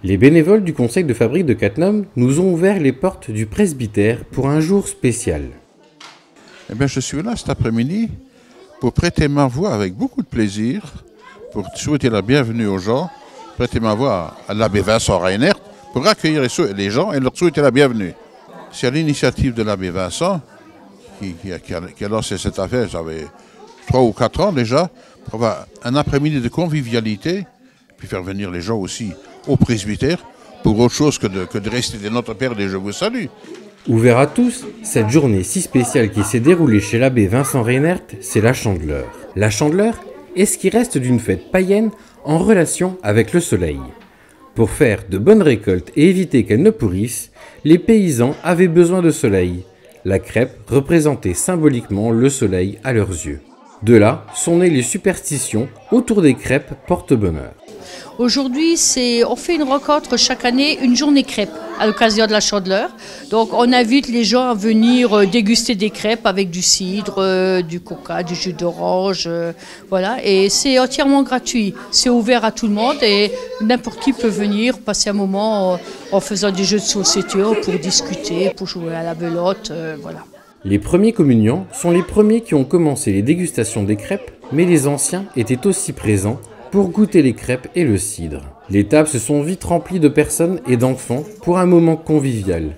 Les bénévoles du conseil de fabrique de Cattenom nous ont ouvert les portes du presbytère pour un jour spécial. Eh bien, je suis là cet après-midi pour prêter ma voix avec beaucoup de plaisir, pour souhaiter la bienvenue aux gens, prêter ma voix à l'abbé Vincent Reinert, pour accueillir les gens et leur souhaiter la bienvenue. C'est à l'initiative de l'abbé Vincent qui a lancé cette affaire, j'avais 3 ou 4 ans déjà, pour avoir un après-midi de convivialité, puis faire venir les gens aussi au presbytère, pour autre chose que de réciter Notre Père et Je vous salue. Ouvert à tous, cette journée si spéciale qui s'est déroulée chez l'abbé Vincent Reinert, c'est la Chandeleur. La Chandeleur est ce qui reste d'une fête païenne en relation avec le soleil. Pour faire de bonnes récoltes et éviter qu'elles ne pourrissent, les paysans avaient besoin de soleil. La crêpe représentait symboliquement le soleil à leurs yeux. De là sont nées les superstitions autour des crêpes porte-bonheur. Aujourd'hui, on fait une rencontre chaque année, une journée crêpe à l'occasion de la Chandeleur. Donc on invite les gens à venir déguster des crêpes avec du cidre, du coca, du jus d'orange, voilà. Et c'est entièrement gratuit, c'est ouvert à tout le monde et n'importe qui peut venir passer un moment en faisant des jeux de société pour discuter, pour jouer à la belote, voilà. Les premiers communiants sont les premiers qui ont commencé les dégustations des crêpes, mais les anciens étaient aussi présents pour goûter les crêpes et le cidre. Les tables se sont vite remplies de personnes et d'enfants pour un moment convivial.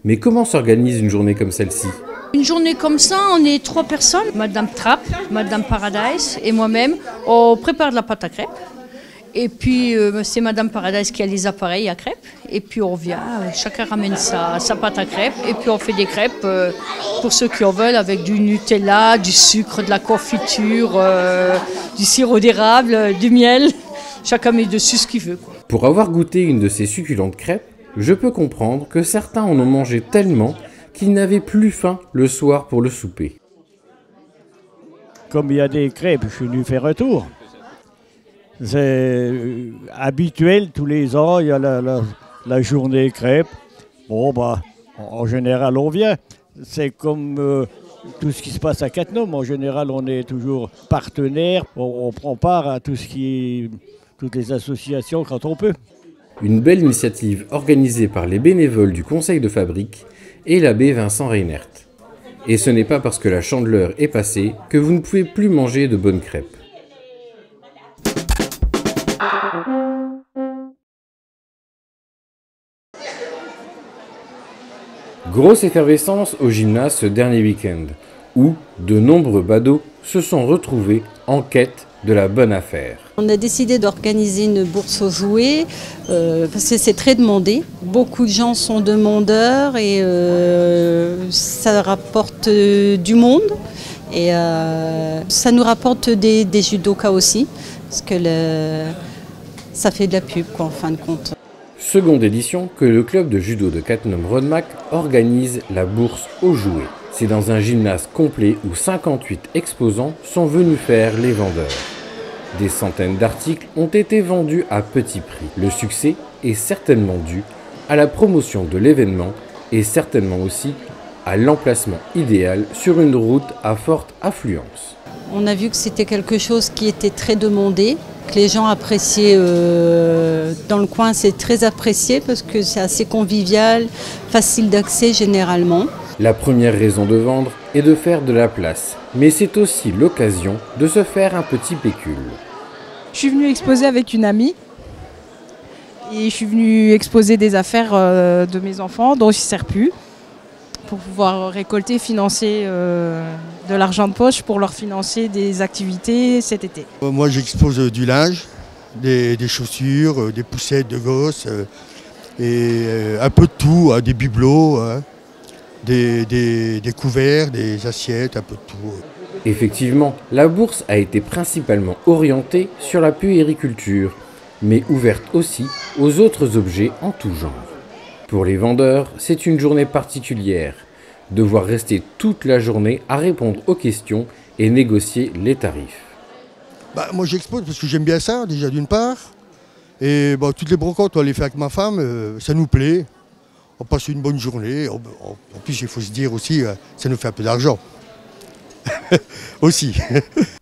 Mais comment s'organise une journée comme celle-ci ? Une journée comme ça, on est 3 personnes, Madame Trapp, Madame Paradise et moi-même. On prépare de la pâte à crêpes. Et puis c'est Madame Paradise qui a les appareils à crêpes. Et puis on vient, chacun ramène sa pâte à crêpes. Et puis on fait des crêpes pour ceux qui en veulent avec du Nutella, du sucre, de la confiture, du sirop d'érable, du miel. Chacun met dessus ce qu'il veut. Pour avoir goûté une de ces succulentes crêpes, je peux comprendre que certains en ont mangé tellement qu'ils n'avaient plus faim le soir pour le souper. Comme il y a des crêpes, je suis venu faire un tour. C'est habituel, tous les ans, il y a la journée crêpes. Bon, bah, en général, on vient. C'est comme tout ce qui se passe à Cattenom. En général, on est toujours partenaire. On prend part à toutes les associations quand on peut. Une belle initiative organisée par les bénévoles du conseil de fabrique et l'abbé Vincent Reinert. Et ce n'est pas parce que la Chandeleur est passée que vous ne pouvez plus manger de bonnes crêpes. Grosse effervescence au gymnase ce dernier week-end, où de nombreux badauds se sont retrouvés en quête de la bonne affaire. On a décidé d'organiser une bourse aux jouets parce que c'est très demandé. Beaucoup de gens sont demandeurs et ça rapporte du monde et ça nous rapporte des judokas aussi parce que ça fait de la pub quoi, en fin de compte. Seconde édition que le club de judo de Cattenom-Rodemack organise la bourse aux jouets. C'est dans un gymnase complet où 58 exposants sont venus faire les vendeurs. Des centaines d'articles ont été vendus à petit prix. Le succès est certainement dû à la promotion de l'événement et certainement aussi à l'emplacement idéal sur une route à forte affluence. On a vu que c'était quelque chose qui était très demandé, que les gens appréciaient dans le coin, c'est très apprécié parce que c'est assez convivial, facile d'accès généralement. La première raison de vendre est de faire de la place, mais c'est aussi l'occasion de se faire un petit pécule. Je suis venue exposer avec une amie et je suis venue exposer des affaires de mes enfants dont je ne sers plus pour pouvoir récolter, financer de l'argent de poche pour leur financer des activités cet été. Moi j'expose du linge, des chaussures, des poussettes de gosses et un peu de tout, des bibelots, des couverts, des assiettes, un peu de tout. Effectivement, la bourse a été principalement orientée sur la puériculture, mais ouverte aussi aux autres objets en tout genre. Pour les vendeurs, c'est une journée particulière, devoir rester toute la journée à répondre aux questions et négocier les tarifs. Moi j'expose parce que j'aime bien ça, déjà d'une part, Et bah, toutes les brocantes, on les fait avec ma femme, ça nous plaît. On passe une bonne journée. En plus, il faut se dire aussi, ça nous fait un peu d'argent. Aussi.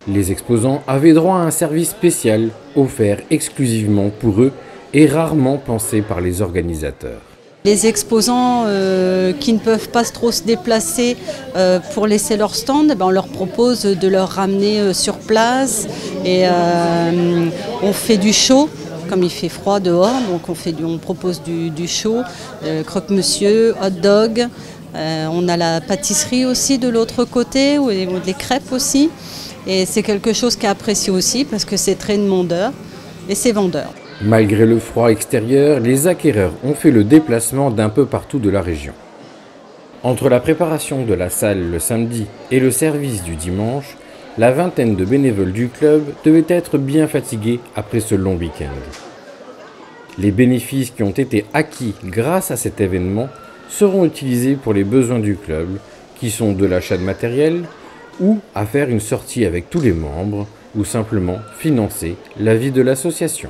Les exposants avaient droit à un service spécial, offert exclusivement pour eux et rarement pensé par les organisateurs. Les exposants qui ne peuvent pas trop se déplacer pour laisser leur stand, on leur propose de leur ramener sur place. Et on fait du chaud, comme il fait froid dehors, donc on propose du chaud, croque-monsieur, hot dog. On a la pâtisserie aussi de l'autre côté, ou les crêpes aussi. Et c'est quelque chose qui est apprécié aussi parce que c'est très demandeur et c'est vendeur. Malgré le froid extérieur, les acquéreurs ont fait le déplacement d'un peu partout de la région. Entre la préparation de la salle le samedi et le service du dimanche, la vingtaine de bénévoles du club devaient être bien fatigués après ce long week-end. Les bénéfices qui ont été acquis grâce à cet événement seront utilisés pour les besoins du club, qui sont de l'achat de matériel ou à faire une sortie avec tous les membres ou simplement financer la vie de l'association.